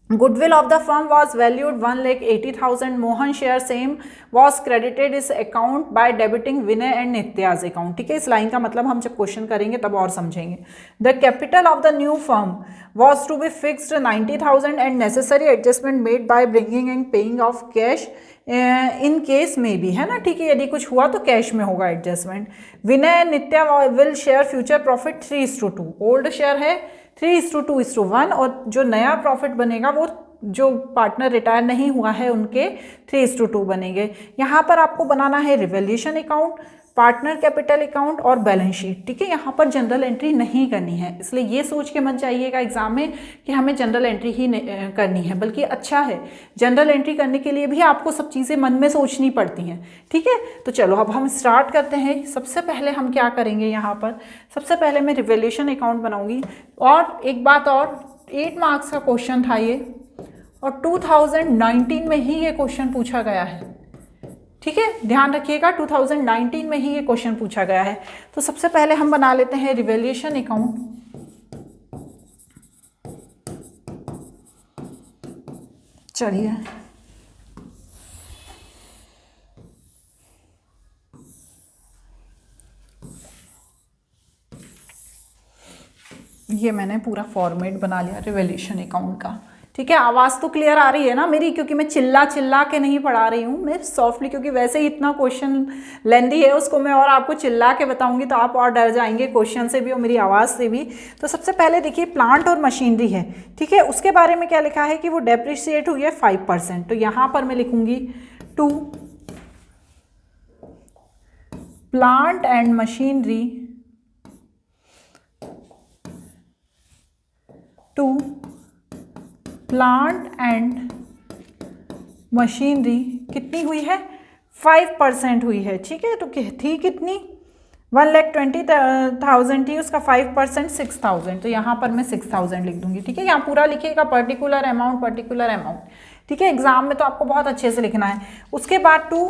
goodwill of the firm was valued 1,80,000। Mohan share same was credited इस account by debiting Vinay and Nitya's account. ठीक है, इस लाइन का मतलब हम जब क्वेश्चन करेंगे तब और समझेंगे। The capital of the new firm was to be fixed 90,000 and necessary adjustment made by bringing and paying off cash in case में भी, है ना। ठीक है, यदि कुछ हुआ तो कैश में होगा adjustment. Vinay Nitya will share future profit 3:2। Old share है 3:2:1 और जो नया प्रॉफिट बनेगा वो जो पार्टनर रिटायर नहीं हुआ है उनके 3:2 बनेंगे। यहाँ पर आपको बनाना है revaluation account, partner capital account और बैलेंस शीट। ठीक है, यहाँ पर जनरल एंट्री नहीं करनी है, इसलिए ये सोच के मत जाइएगा एग्जाम में कि हमें जनरल एंट्री ही करनी है, बल्कि अच्छा है जनरल एंट्री करने के लिए भी आपको सब चीज़ें मन में सोचनी पड़ती हैं। ठीक है, तो चलो अब हम स्टार्ट करते हैं। सबसे पहले हम क्या करेंगे, यहाँ पर सबसे पहले मैं रिवैल्यूएशन अकाउंट बनाऊंगी। और एक बात और, 8 मार्क्स का क्वेश्चन था ये और 2019 में ही ये क्वेश्चन पूछा गया है। ठीक है, ध्यान रखिएगा 2019 में ही ये क्वेश्चन पूछा गया है। तो सबसे पहले हम बना लेते हैं रिवैल्यूएशन अकाउंट। चलिए ये मैंने पूरा फॉर्मेट बना लिया रिवैल्यूएशन अकाउंट का। ठीक है, आवाज़ तो क्लियर आ रही है ना मेरी, क्योंकि मैं चिल्ला चिल्ला के नहीं पढ़ा रही हूँ, मैं सॉफ्टली, क्योंकि वैसे ही इतना क्वेश्चन लेंदी है, उसको मैं और आपको चिल्ला के बताऊंगी तो आप और डर जाएंगे क्वेश्चन से भी और मेरी आवाज़ से भी। तो सबसे पहले देखिए प्लांट और मशीनरी है। ठीक है, उसके बारे में क्या लिखा है कि वो डेप्रिशिएट हुई है 5%। तो यहाँ पर मैं लिखूंगी 2 plant and machinery, 2 plant and machinery कितनी हुई है, 5% हुई है। ठीक है, तो थी कितनी, 1,20,000 थी, उसका 5% 6,000, तो यहाँ पर मैं 6,000 लिख दूंगी। ठीक है, यहाँ पूरा लिखिएगा पर्टिकुलर अमाउंट पर्टिकुलर अमाउंट। ठीक है, एग्जाम में तो आपको बहुत अच्छे से लिखना है। उसके बाद 2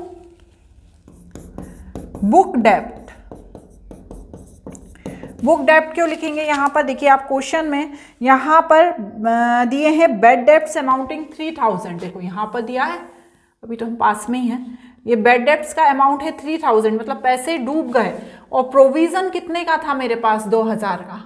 बुक डेप्ट। बुक डेप्ट क्यों लिखेंगे, यहाँ पर देखिए आप क्वेश्चन में यहाँ पर दिए हैं बैड डेप्ट्स अमाउंटिंग 3,000। देखो यहाँ पर दिया है, अभी तो हम पास में ही हैं, ये बैड डेप्ट्स का अमाउंट है 3,000, मतलब पैसे डूब गए। और प्रोविज़न कितने का था मेरे पास, 2,000 का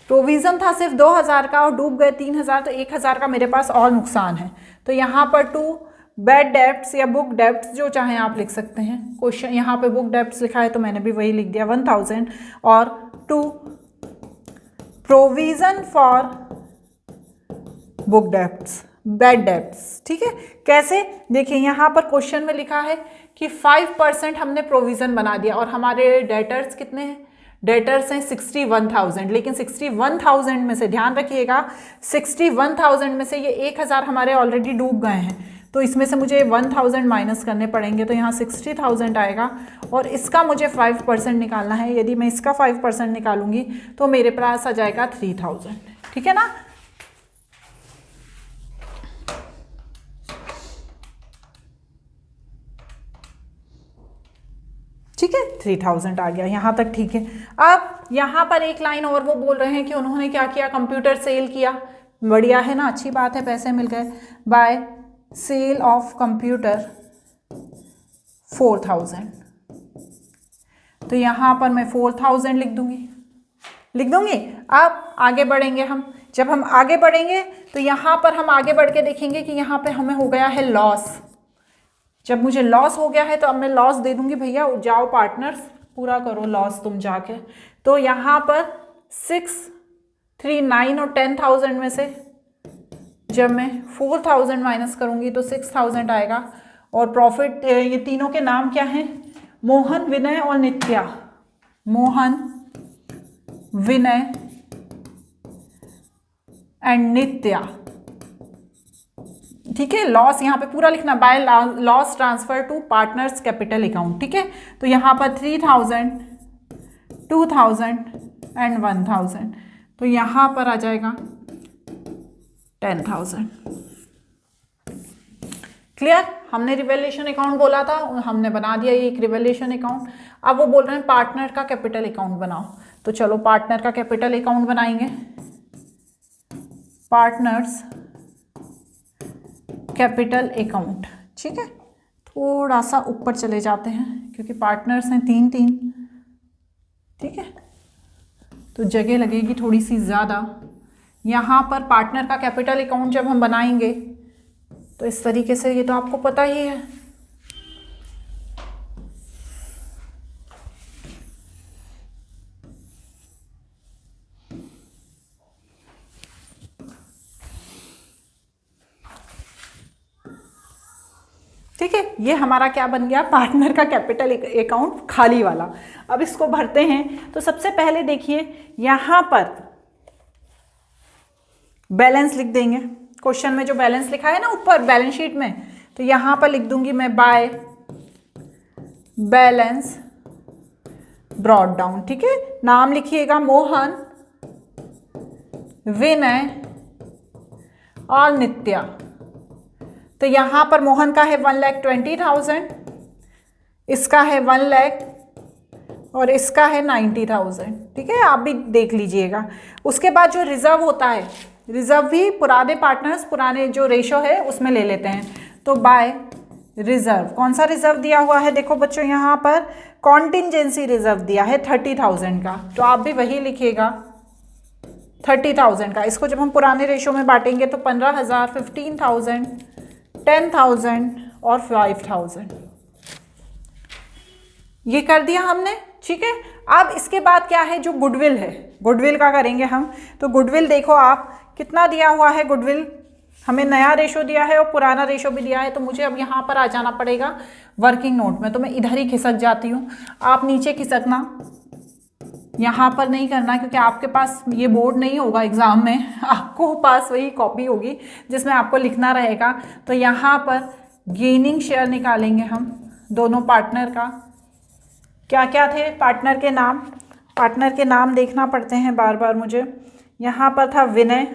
प्रोविज़न था, सिर्फ 2,000 का, और डूब गए 3,000, तो 1,000 का मेरे पास और नुकसान है। तो यहाँ पर 2 बैड डेप्ट्स या बुक डेप्ट्स जो चाहें आप लिख सकते हैं। क्वेश्चन यहाँ पे बुक डेप्ट्स लिखा है तो मैंने भी वही लिख दिया 1,000, और 2 provision for book debts bad debts. ठीक है, कैसे, देखिए यहाँ पर क्वेश्चन में लिखा है कि 5% हमने प्रोविज़न बना दिया, और हमारे डेटर्स कितने हैं, डेटर्स हैं 61,000, लेकिन 61,000 में से ध्यान रखिएगा 61,000 में से ये 1,000 हमारे ऑलरेडी डूब गए हैं। तो इसमें से मुझे 1000 माइनस करने पड़ेंगे, तो यहाँ 60,000 आएगा और इसका मुझे 5% निकालना है। यदि मैं इसका 5% निकालूंगी तो मेरे पास आ जाएगा 3000, ठीक है ना। ठीक है, 3000 आ गया, यहाँ तक ठीक है। अब यहाँ पर एक लाइन और वो बोल रहे हैं कि उन्होंने क्या किया, कंप्यूटर सेल किया। बढ़िया है ना, अच्छी बात है, पैसे मिल गए। बाय सेल ऑफ कंप्यूटर 4000, तो यहाँ पर मैं 4000 लिख दूंगी। अब आगे बढ़ेंगे हम। जब हम आगे बढ़ेंगे तो यहाँ पर हम आगे बढ़ के देखेंगे कि यहाँ पे हमें हो गया है लॉस। जब मुझे लॉस हो गया है तो अब मैं लॉस दे दूंगी, भैया जाओ पार्टनर्स पूरा करो लॉस तुम जाके। तो यहाँ पर 6, 3, 9 और 10,000 में से जब मैं 4000 माइनस करूँगी तो 6000 आएगा। और प्रॉफिट, ये तीनों के नाम क्या हैं, मोहन, विनय और नित्या। मोहन, विनय एंड नित्या, ठीक है। लॉस यहाँ पे पूरा लिखना, by loss transfer to partners capital account, ठीक है। तो यहाँ पर 3000, 2000 एंड 1000, तो यहाँ पर आ जाएगा 10,000। क्लियर। हमने रिवैल्यूएशन अकाउंट बोला था, हमने बना दिया ये एक रिवैल्यूएशन अकाउंट। अब वो बोल रहे हैं पार्टनर का कैपिटल अकाउंट बनाओ, तो चलो पार्टनर का कैपिटल अकाउंट बनाएंगे। पार्टनर्स कैपिटल अकाउंट, ठीक है। थोड़ा सा ऊपर चले जाते हैं क्योंकि पार्टनर्स हैं 3, ठीक है, तो जगह लगेगी थोड़ी सी ज़्यादा। यहाँ पर पार्टनर का कैपिटल अकाउंट जब हम बनाएंगे तो इस तरीके से, ये तो आपको पता ही है। ठीक है, ये हमारा क्या बन गया, पार्टनर का कैपिटल अकाउंट खाली वाला। अब इसको भरते हैं। तो सबसे पहले देखिए यहाँ पर बैलेंस लिख देंगे। क्वेश्चन में जो बैलेंस लिखा है ना ऊपर बैलेंस शीट में, तो यहाँ पर लिख दूंगी मैं बाय बैलेंस ब्रॉट डाउन, ठीक है। नाम लिखिएगा मोहन, विनय और नित्या। तो यहाँ पर मोहन का है 1,20,000, इसका है 1 लाख और इसका है 90,000, ठीक है। आप भी देख लीजिएगा। उसके बाद जो रिजर्व होता है, रिजर्व भी पुराने पार्टनर्स, पुराने जो रेशो है उसमें ले लेते हैं। तो बाय रिजर्व, कौन सा रिजर्व दिया हुआ है, देखो बच्चों यहाँ पर कॉन्टिंजेंसी रिजर्व दिया है 30,000 का, तो आप भी वही लिखिएगा 30,000 का। इसको जब हम पुराने रेशो में बांटेंगे तो 15,000, 15,000, 10,000 और 5,000, ये कर दिया हमने, ठीक है। अब इसके बाद क्या है, जो गुडविल है, गुडविल का करेंगे हम। तो गुडविल देखो आप कितना दिया हुआ है, गुडविल हमें नया रेशो दिया है और पुराना रेशो भी दिया है। तो मुझे अब यहाँ पर आ जाना पड़ेगा वर्किंग नोट में, तो मैं इधर ही खिसक जाती हूँ। आप नीचे खिसकना, यहाँ पर नहीं करना क्योंकि आपके पास ये बोर्ड नहीं होगा एग्जाम में, आपको पास वही कॉपी होगी जिसमें आपको लिखना रहेगा। तो यहाँ पर गेनिंग शेयर निकालेंगे हम दोनों पार्टनर का। क्या क्या थे पार्टनर के नाम, पार्टनर के नाम देखना पड़ते हैं बार बार मुझे। यहाँ पर था विनय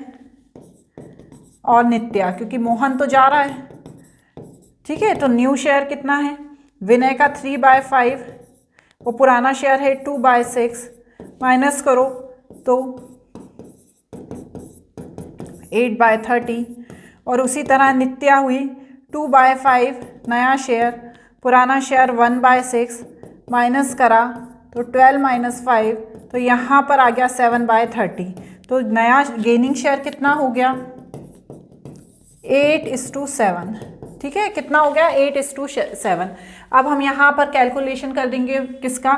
और नित्या, क्योंकि मोहन तो जा रहा है, ठीक है। तो न्यू शेयर कितना है, विनय का 3/5, वो पुराना शेयर है 2/6, माइनस करो तो 8/30। और उसी तरह नित्या हुई 2/5, नया शेयर, पुराना शेयर 1/6, माइनस करा तो 12 - 5, तो यहाँ पर आ गया 7/30। तो नया गेनिंग शेयर कितना हो गया, 8:7, ठीक है। कितना हो गया, 8:7। अब हम यहाँ पर कैलकुलेशन कर देंगे किसका,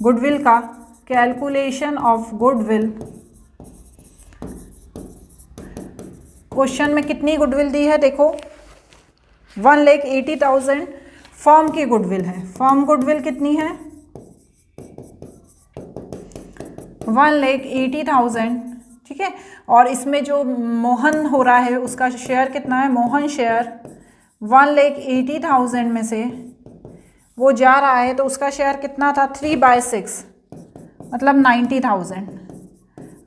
गुडविल का। कैलकुलेशन ऑफ गुडविल, क्वेश्चन में कितनी गुडविल दी है देखो, 1,80,000 फर्म की गुडविल है। फर्म गुडविल कितनी है, 1,80,000, ठीक है। और इसमें जो मोहन हो रहा है उसका शेयर कितना है, मोहन शेयर 1,80,000 में से वो जा रहा है तो उसका शेयर कितना था, 3/6 मतलब 90,000।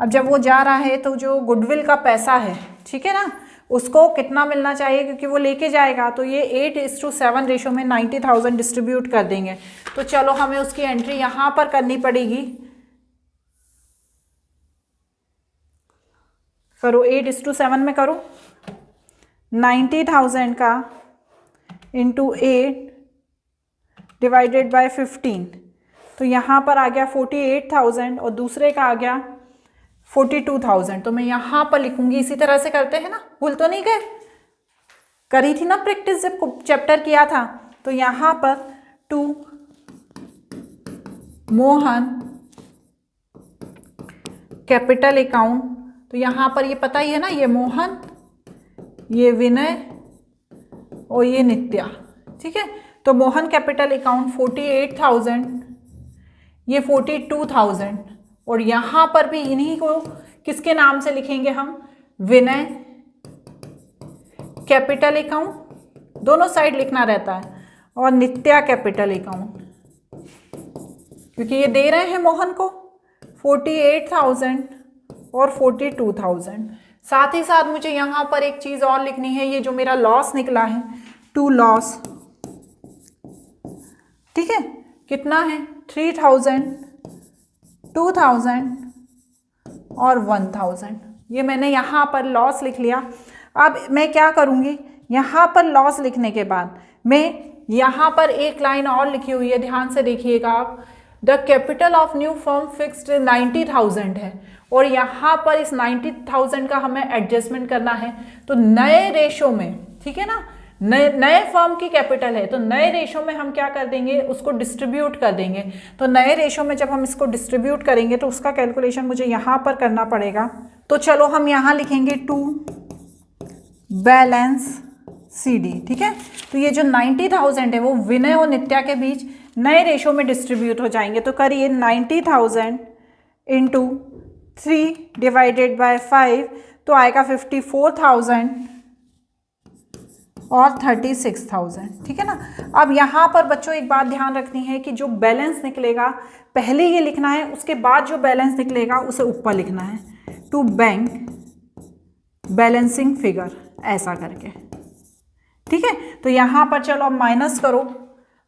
अब जब वो जा रहा है तो जो गुडविल का पैसा है, ठीक है ना, उसको कितना मिलना चाहिए, क्योंकि वो लेके जाएगा, तो ये 8:7 रेशो में 90,000 डिस्ट्रीब्यूट कर देंगे। तो चलो हमें उसकी एंट्री यहाँ पर करनी पड़ेगी। करो 8:7 में करो, 90,000 का इंटू 8 डिवाइडेड बाय 15, तो यहाँ पर आ गया 48,000 और दूसरे का आ गया 42,000। तो मैं यहाँ पर लिखूंगी, इसी तरह से करते हैं ना, भूल तो नहीं गए, करी थी ना प्रैक्टिस जब चैप्टर किया था। तो यहाँ पर टू मोहन कैपिटल अकाउंट, तो यहाँ पर ये पता ही है ना, ये मोहन, ये विनय और ये नित्या, ठीक है। तो मोहन कैपिटल अकाउंट 48,000, ये 42,000, और यहाँ पर भी इन्हीं को किसके नाम से लिखेंगे हम, विनय कैपिटल अकाउंट, दोनों साइड लिखना रहता है, और नित्या कैपिटल अकाउंट, क्योंकि ये दे रहे हैं मोहन को 48,000 और 42,000। साथ ही साथ मुझे यहाँ पर एक चीज़ और लिखनी है, ये जो मेरा लॉस निकला है, टू लॉस, ठीक है, कितना है 3,000, 2,000 और 1,000। ये मैंने यहाँ पर लॉस लिख लिया। अब मैं क्या करूँगी, यहाँ पर लॉस लिखने के बाद मैं यहाँ पर एक लाइन और लिखी हुई है, ध्यान से देखिएगा आप, the capital of new firm fixed 90,000 है, और यहाँ पर इस 90,000 का हमें एडजस्टमेंट करना है। तो नए रेशो में, ठीक है ना, नए फर्म की कैपिटल है, तो नए रेशो में हम क्या कर देंगे, उसको डिस्ट्रीब्यूट कर देंगे। तो नए रेशो में जब हम इसको डिस्ट्रीब्यूट करेंगे तो उसका कैलकुलेशन मुझे यहाँ पर करना पड़ेगा। तो चलो हम यहाँ लिखेंगे टू बैलेंस CD, ठीक है। तो ये जो 90,000 है वो विनय और नित्या के बीच नए रेशो में डिस्ट्रीब्यूट हो जाएंगे। तो करिए 90,000 इंटू 3 डिवाइडेड बाय 5, तो आएगा 54,000 और 36,000, ठीक है ना। अब यहाँ पर बच्चों एक बात ध्यान रखनी है कि जो बैलेंस निकलेगा पहले ये लिखना है, उसके बाद जो बैलेंस निकलेगा उसे ऊपर लिखना है, टू बैंक बैलेंसिंग फिगर, ऐसा करके, ठीक है। तो यहाँ पर चलो अब माइनस करो,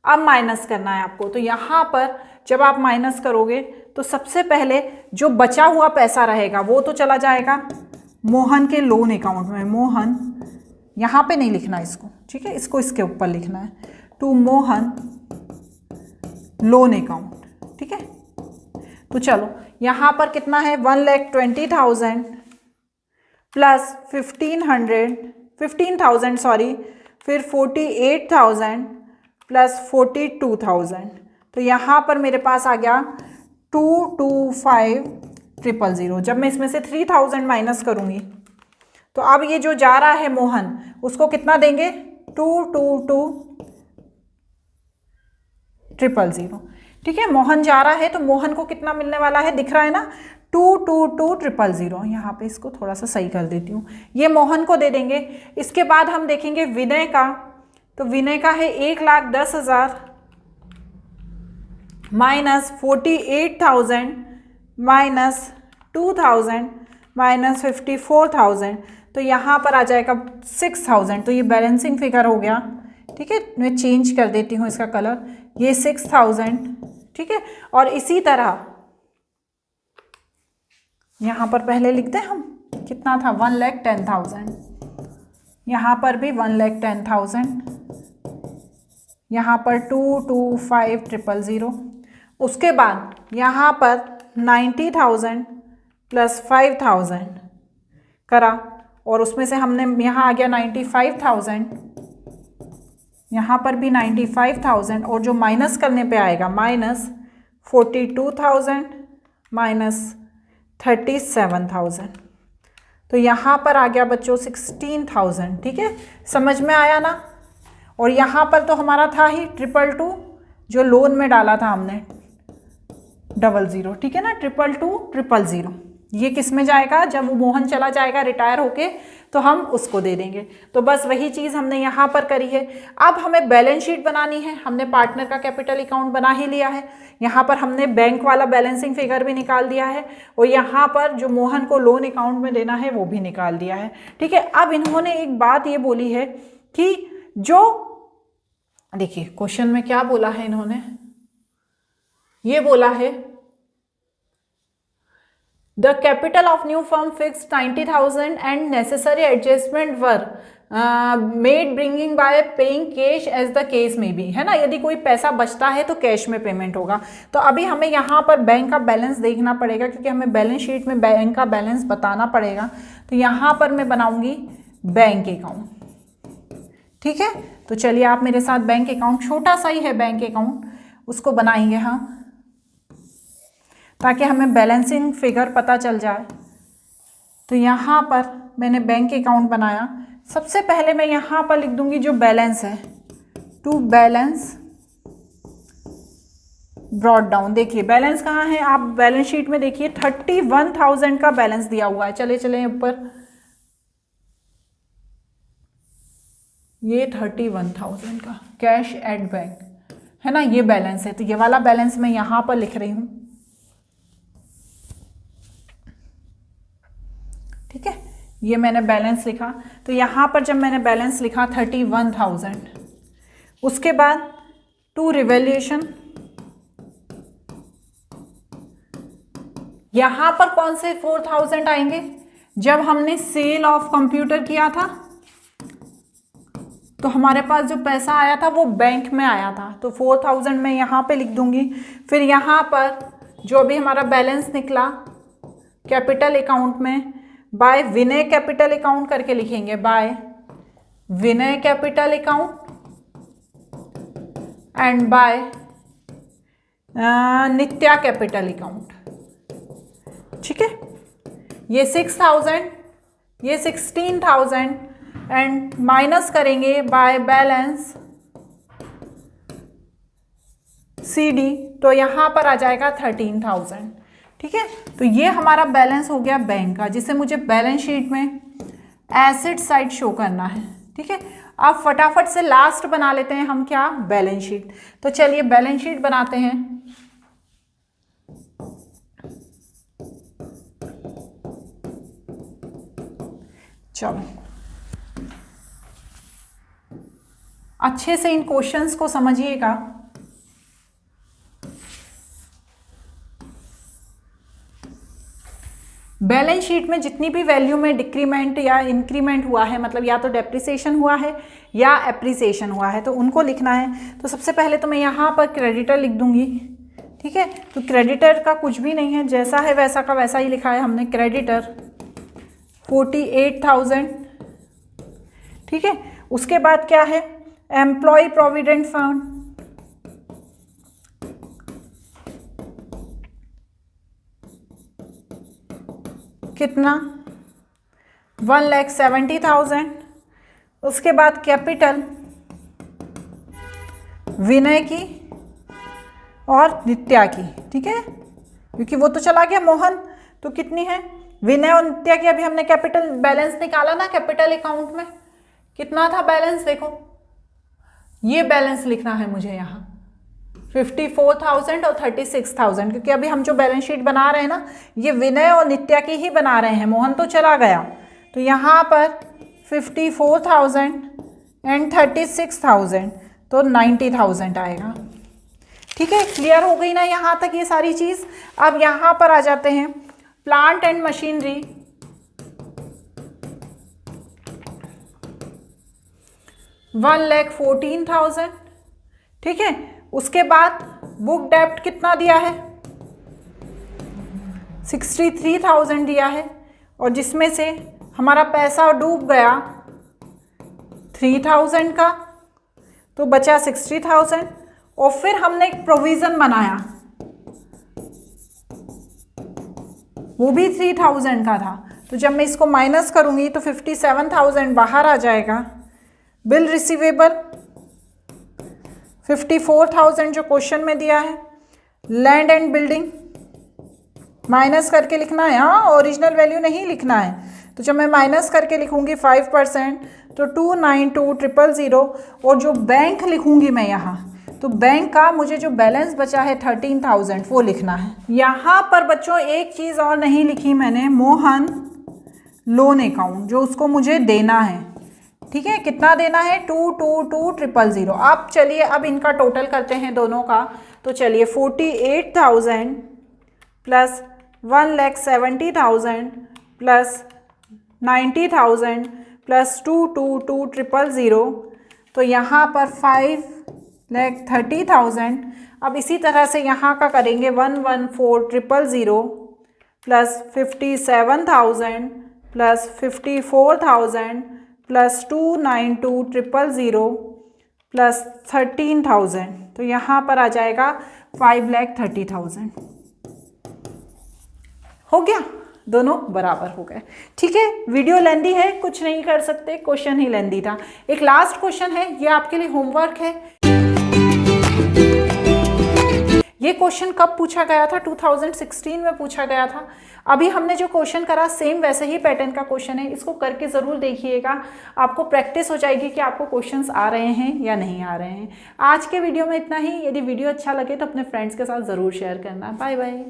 अब माइनस करना है आपको। तो यहाँ पर जब आप माइनस करोगे तो सबसे पहले जो बचा हुआ पैसा रहेगा वो तो चला जाएगा मोहन के लोन अकाउंट में, मोहन, यहाँ पे नहीं लिखना इसको, ठीक है, इसको इसके ऊपर लिखना है, टू मोहन लोन अकाउंट, ठीक है। तो चलो यहाँ पर कितना है, 1,20,000 प्लस 15,000 सॉरी, फिर 48,000 प्लस 42,000, तो यहाँ पर मेरे पास आ गया 225,000। जब मैं इसमें से 3,000 माइनस करूँगी तो अब ये जो जा रहा है मोहन, उसको कितना देंगे, 222,000, ठीक है। मोहन जा रहा है तो मोहन को कितना मिलने वाला है, दिख रहा है ना, 222,000। यहाँ पे इसको थोड़ा सा सही कर देती हूँ, ये मोहन को दे देंगे। इसके बाद हम देखेंगे विनय का, तो विनय का है 1,10,000 माइनस 48,000 माइनस 2,000 माइनस 54,000, तो यहाँ पर आ जाएगा 6,000। तो ये बैलेंसिंग फिगर हो गया, ठीक है। मैं चेंज कर देती हूँ इसका कलर, ये 6,000, ठीक है। और इसी तरह यहाँ पर पहले लिखते हैं हम, कितना था, 1,10,000, यहाँ पर भी 1,10,000, यहाँ पर 225,000। उसके बाद यहाँ पर 90,000 प्लस 5,000 करा, और उसमें से हमने यहाँ आ गया 95,000, यहाँ पर भी 95,000, और जो माइनस करने पे आएगा माइनस 42,000 माइनस 37,000, तो यहाँ पर आ गया बच्चों 16,000, ठीक है। समझ में आया ना। और यहाँ पर तो हमारा था ही 222 जो लोन में डाला था हमने 00, ठीक है ना, 222,000, ये किस में जाएगा, जब वो मोहन चला जाएगा रिटायर होके तो हम उसको दे देंगे। तो बस वही चीज़ हमने यहाँ पर करी है। अब हमें बैलेंस शीट बनानी है। हमने पार्टनर का कैपिटल अकाउंट बना ही लिया है, यहाँ पर हमने बैंक वाला बैलेंसिंग फिगर भी निकाल दिया है और यहाँ पर जो मोहन को लोन अकाउंट में देना है वो भी निकाल दिया है। ठीक है, अब इन्होंने एक बात ये बोली है कि जो, देखिए क्वेश्चन में क्या बोला है इन्होंने, ये बोला है The capital of new firm fixed 90,000 and necessary adjustment were made bringing by paying cash as the case may be, है ना। यदि कोई पैसा बचता है तो कैश में पेमेंट होगा। तो अभी हमें यहाँ पर बैंक का बैलेंस देखना पड़ेगा क्योंकि हमें बैलेंस शीट में बैंक का बैलेंस बताना पड़ेगा। तो यहाँ पर मैं बनाऊंगी बैंक अकाउंट। ठीक है, तो चलिए आप मेरे साथ बैंक अकाउंट, छोटा सा ही है बैंक अकाउंट, उसको बनाएंगे हम ताकि हमें बैलेंसिंग फिगर पता चल जाए। तो यहाँ पर मैंने बैंक अकाउंट बनाया। सबसे पहले मैं यहाँ पर लिख दूंगी जो बैलेंस है, टू बैलेंस ब्रॉट डाउन। देखिए बैलेंस कहाँ है, आप बैलेंस शीट में देखिए 31,000 का बैलेंस दिया हुआ है। चले चले ऊपर, ये 31,000 का कैश एट बैंक है ना, ये बैलेंस है। तो ये वाला बैलेंस मैं यहाँ पर लिख रही हूँ। ठीक है, ये मैंने बैलेंस लिखा। तो यहाँ पर जब मैंने बैलेंस लिखा 31,000, उसके बाद टू रिवैल्यूएशन, यहाँ पर कौन से 4,000 आएंगे, जब हमने सेल ऑफ कंप्यूटर किया था तो हमारे पास जो पैसा आया था वो बैंक में आया था। तो 4,000 मैं यहाँ पे लिख दूंगी। फिर यहाँ पर जो भी हमारा बैलेंस निकला कैपिटल अकाउंट में, बाय विनय कैपिटल अकाउंट करके लिखेंगे, by Vinay capital account and by Nitya capital account. ठीक है, ये 6,000, ये 16,000 एंड माइनस करेंगे बाय बैलेंस CD, तो यहाँ पर आ जाएगा 13,000। ठीक है, तो ये हमारा बैलेंस हो गया बैंक का, जिसे मुझे बैलेंस शीट में एसेट साइड शो करना है। ठीक है, अब फटाफट से लास्ट बना लेते हैं हम, क्या, बैलेंस शीट। तो चलिए बैलेंस शीट बनाते हैं। चलो अच्छे से इन क्वेश्चंस को समझिएगा। बैलेंस शीट में जितनी भी वैल्यू में डिक्रीमेंट या इंक्रीमेंट हुआ है, मतलब या तो डेप्रिसिएशन हुआ है या एप्रिसिएशन हुआ है, तो उनको लिखना है। तो सबसे पहले तो मैं यहाँ पर क्रेडिटर लिख दूंगी। ठीक है, तो क्रेडिटर का कुछ भी नहीं है, जैसा है वैसा का वैसा ही लिखा है हमने। क्रेडिटर 48,000। ठीक है, उसके बाद क्या है, एम्प्लॉय प्रोविडेंट फंड, कितना, 1,70,000। उसके बाद कैपिटल विनय की और नित्या की। ठीक है, क्योंकि वो तो चला गया मोहन, तो कितनी है, विनय और नित्या की। अभी हमने कैपिटल बैलेंस निकाला ना कैपिटल अकाउंट में, कितना था बैलेंस, देखो ये बैलेंस लिखना है मुझे यहाँ 54,000 और 36,000, क्योंकि अभी हम जो बैलेंस शीट बना रहे हैं ना, ये विनय और नित्या की ही बना रहे हैं, मोहन तो चला गया। तो यहाँ पर 54,000 एंड 36,000, तो 90,000 आएगा। ठीक है, क्लियर हो गई ना यहाँ तक ये सारी चीज़। अब यहाँ पर आ जाते हैं प्लांट एंड मशीनरी, 1,14,000। ठीक है, उसके बाद बुक डेप्ट कितना दिया है, 63,000 दिया है, और जिसमें से हमारा पैसा डूब गया 3,000 का, तो बचा 60,000। और फिर हमने एक प्रोविज़न बनाया, वो भी 3,000 का था। तो जब मैं इसको माइनस करूंगी तो 57,000 बाहर आ जाएगा। बिल रिसीवेबल 54,000 जो क्वेश्चन में दिया है। लैंड एंड बिल्डिंग माइनस करके लिखना है, हाँ ओरिजिनल वैल्यू नहीं लिखना है। तो जब मैं माइनस करके लिखूंगी 5% तो 292,000 और जो बैंक लिखूंगी मैं यहाँ, तो बैंक का मुझे जो बैलेंस बचा है 13,000 वो लिखना है। यहाँ पर बच्चों एक चीज़ और नहीं लिखी मैंने, मोहन लोन अकाउंट जो उसको मुझे देना है, ठीक है, कितना देना है 222,000। अब चलिए अब इनका टोटल करते हैं दोनों का। तो चलिए 48,000 प्लस 1,70,000 प्लस 90,000 प्लस 222,000, तो यहाँ पर 5,30,000। अब इसी तरह से यहाँ का करेंगे 114,000 प्लस 57,000 प्लस 54,000 प्लस 292,000 प्लस 13,000, तो यहाँ पर आ जाएगा 5,30,000। हो गया, दोनों बराबर हो गए। ठीक है, वीडियो लेंदी है, कुछ नहीं कर सकते, क्वेश्चन ही लेंदी था। एक लास्ट क्वेश्चन है, ये आपके लिए होमवर्क है। ये क्वेश्चन कब पूछा गया था? 2016 में पूछा गया था। अभी हमने जो क्वेश्चन करा सेम वैसे ही पैटर्न का क्वेश्चन है, इसको करके ज़रूर देखिएगा, आपको प्रैक्टिस हो जाएगी कि आपको क्वेश्चंस आ रहे हैं या नहीं आ रहे हैं। आज के वीडियो में इतना ही। यदि वीडियो अच्छा लगे तो अपने फ्रेंड्स के साथ ज़रूर शेयर करना। Bye bye.